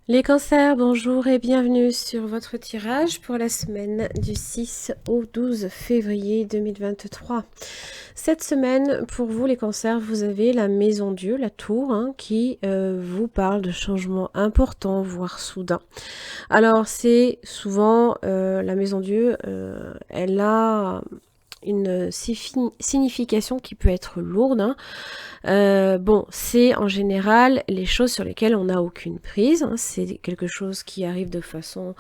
Les cancers, bonjour et bienvenue sur votre tirage pour la semaine du 6 au 12 février 2023. Cette semaine, pour vous les cancers, vous avez la maison Dieu, la tour, qui vous parle de changements importants, voire soudains. Alors c'est souvent la maison Dieu, elle a une signification qui peut être lourde. Bon, c'est en général les choses sur lesquelles on n'a aucune prise. C'est quelque chose qui arrive de façon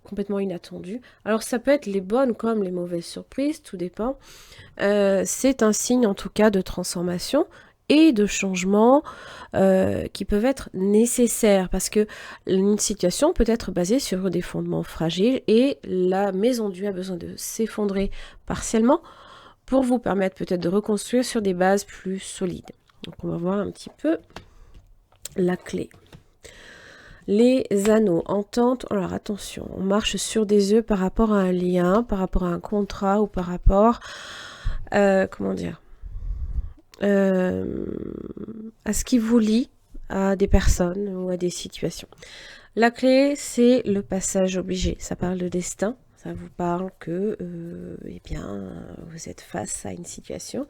complètement inattendue. Alors ça peut être les bonnes comme les mauvaises surprises, tout dépend. C'est un signe en tout cas de transformation et de changement qui peuvent être nécessaires parce que une situation peut être basée sur des fondements fragiles et la maison Dieu a besoin de s'effondrer partiellement pour vous permettre peut-être de reconstruire sur des bases plus solides. Donc on va voir un petit peu la clé. Les anneaux, entente, alors attention, on marche sur des œufs par rapport à un lien, par rapport à un contrat ou par rapport, comment dire, à ce qui vous lie à des personnes ou à des situations. La clé, c'est le passage obligé. Ça parle de destin. Ça vous parle que, eh bien, vous êtes face à une situation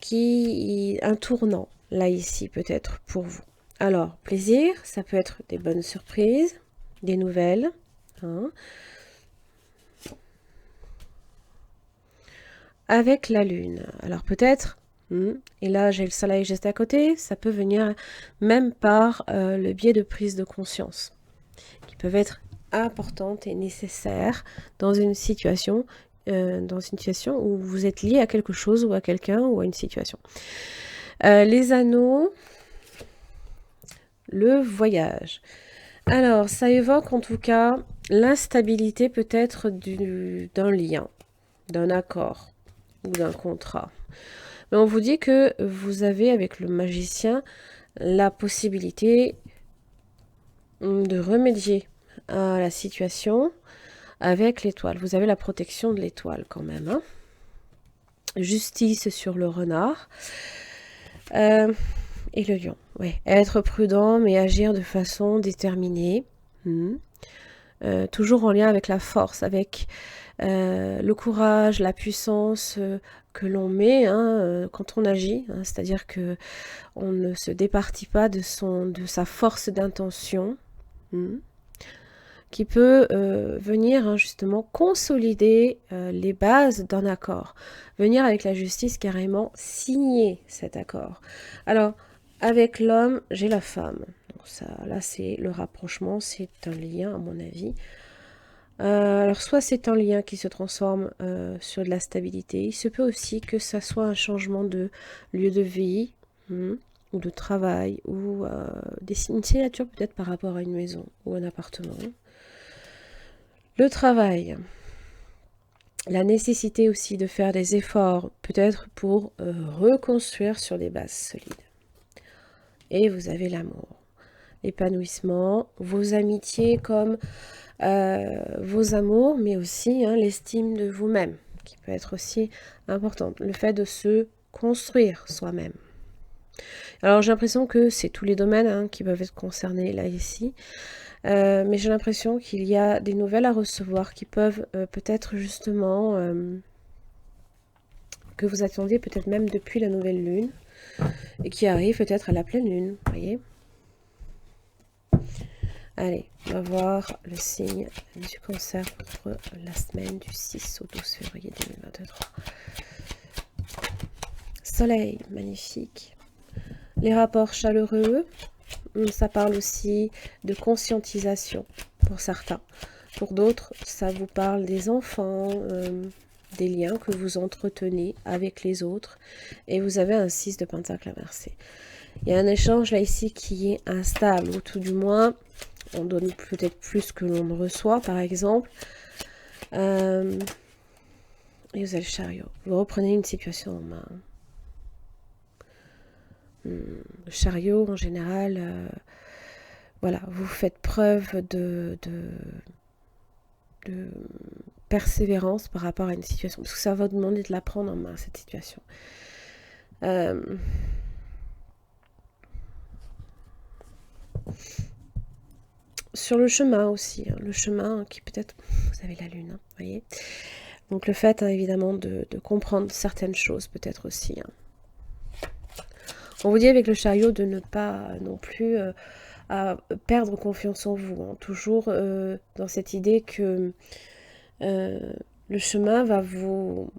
qui un tournant, là, ici, peut-être, pour vous. Alors, plaisir, ça peut être des bonnes surprises, des nouvelles. Avec la lune. Alors, peut-être, et là, j'ai le soleil juste à côté, ça peut venir même par le biais de prise de conscience, qui peuvent être importantes et nécessaires dans une situation où vous êtes lié à quelque chose ou à quelqu'un ou à une situation. Les anneaux, le voyage. Alors, ça évoque en tout cas l'instabilité peut-être d'un lien, d'un accord ou d'un contrat. Mais on vous dit que vous avez avec le magicien la possibilité de remédier à la situation avec l'étoile. Vous avez la protection de l'étoile quand même. Justice sur le renard. Et le lion. Ouais. Être prudent mais agir de façon déterminée. Toujours en lien avec la force, avec le courage, la puissance que l'on met quand on agit. C'est-à-dire que on ne se départit pas de sa force d'intention. Qui peut venir justement consolider les bases d'un accord. Venir avec la justice carrément signer cet accord. Alors, avec l'homme, j'ai la femme. Donc ça, là, c'est le rapprochement, c'est un lien à mon avis. Alors, soit c'est un lien qui se transforme sur de la stabilité. Il se peut aussi que ça soit un changement de lieu de vie, ou de travail, ou une signature peut-être par rapport à une maison ou un appartement. Le travail, la nécessité aussi de faire des efforts, peut-être pour reconstruire sur des bases solides. Et vous avez l'amour, l'épanouissement, vos amitiés comme vos amours, mais aussi l'estime de vous-même, qui peut être aussi importante. Le fait de se construire soi-même. Alors j'ai l'impression que c'est tous les domaines qui peuvent être concernés là ici. Mais j'ai l'impression qu'il y a des nouvelles à recevoir qui peuvent peut-être justement que vous attendiez peut-être même depuis la nouvelle lune et qui arrivent peut-être à la pleine lune, voyez. Allez, on va voir le signe du cancer pour la semaine du 6 au 12 février 2023. Soleil, magnifique. Les rapports chaleureux, ça parle aussi de conscientisation pour certains. Pour d'autres, ça vous parle des enfants, des liens que vous entretenez avec les autres. Et vous avez un 6 de pentacle inversé. Il y a un échange là ici qui est instable, ou tout du moins, on donne peut-être plus que l'on ne reçoit, par exemple. Et vous avez le chariot. Vous reprenez une situation en main. Le chariot, en général, voilà, vous faites preuve de persévérance par rapport à une situation. Parce que ça va vous demander de la prendre en main, cette situation. sur le chemin aussi, hein, le chemin qui peut-être, vous avez la lune, hein, vous voyez. Donc le fait, hein, évidemment, de comprendre certaines choses peut-être aussi. Hein. On vous dit avec le chariot de ne pas non plus à perdre confiance en vous. Hein. Toujours dans cette idée que le chemin va vous...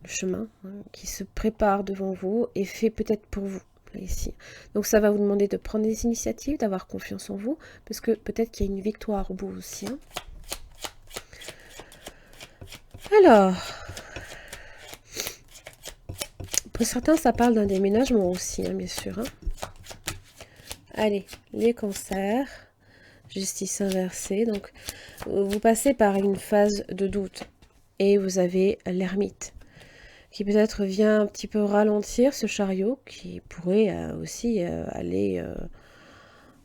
Le chemin hein, qui se prépare devant vous est fait peut-être pour vous. Ici. Donc ça va vous demander de prendre des initiatives, d'avoir confiance en vous, parce que peut-être qu'il y a une victoire au bout aussi. Hein. Alors, pour certains, ça parle d'un déménagement aussi, hein, bien sûr. Hein. Allez, les cancers, justice inversée. Donc, vous passez par une phase de doute et vous avez l'ermite qui peut-être vient un petit peu ralentir ce chariot qui pourrait aussi aller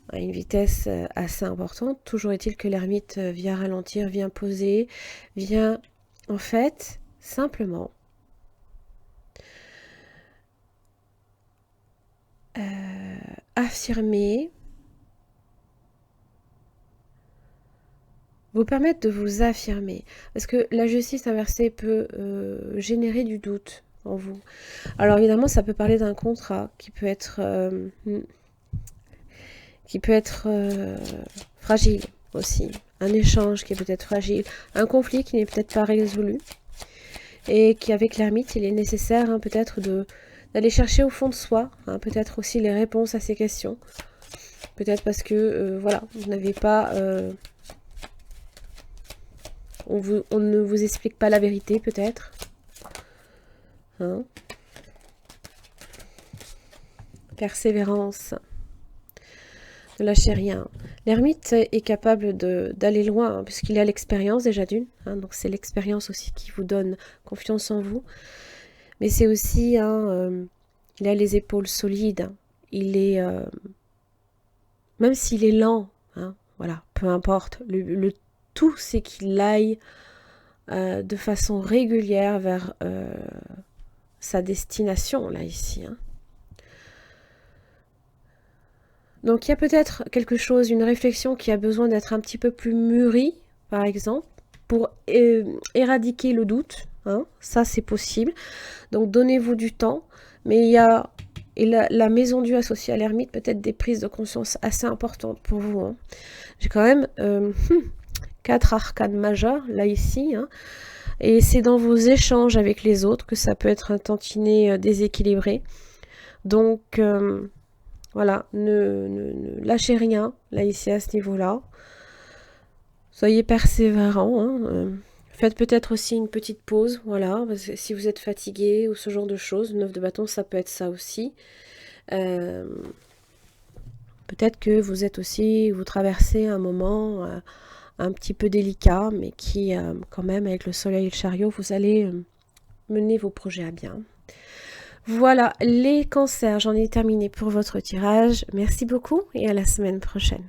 à une vitesse assez importante. Toujours est-il que l'ermite vient ralentir, vient poser, vient en fait simplement affirmer, vous permettre de vous affirmer. Parce que la justice inversée peut générer du doute en vous. Alors évidemment, ça peut parler d'un contrat qui peut être fragile aussi. Un échange qui est peut-être fragile. Un conflit qui n'est peut-être pas résolu. Et qu'avec l'ermite, il est nécessaire hein, peut-être d'aller chercher au fond de soi, hein, peut-être aussi les réponses à ces questions. Peut-être parce que, voilà, vous n'avez pas... on ne vous explique pas la vérité, peut-être. Hein. Persévérance. Ne lâchez rien. L'ermite est capable d'aller loin, hein, puisqu'il a l'expérience déjà d'une. Hein, donc c'est l'expérience aussi qui vous donne confiance en vous. Mais c'est aussi... Hein, il a les épaules solides. Hein. Il est... même s'il est lent, hein, voilà, peu importe. Le tout, c'est qu'il aille de façon régulière vers sa destination, là, ici. Hein. Donc, il y a peut-être quelque chose, une réflexion qui a besoin d'être un petit peu plus mûrie, par exemple, pour éradiquer le doute. Hein, ça, c'est possible. Donc, donnez-vous du temps. Mais il y a... Et la maison Dieu associée à l'ermite, peut-être des prises de conscience assez importantes pour vous. Hein. J'ai quand même 4 arcanes majeures, là, ici. Hein, et c'est dans vos échanges avec les autres que ça peut être un tantinet déséquilibré. Donc, voilà, ne lâchez rien, là, ici, à ce niveau-là. Soyez persévérants. Hein, faites peut-être aussi une petite pause, voilà, parce que si vous êtes fatigué ou ce genre de choses, 9 de bâton, ça peut être ça aussi. Peut-être que vous êtes aussi, vous traversez un moment un petit peu délicat, mais qui, quand même, avec le soleil et le chariot, vous allez mener vos projets à bien. Voilà, les cancers, j'en ai terminé pour votre tirage. Merci beaucoup et à la semaine prochaine.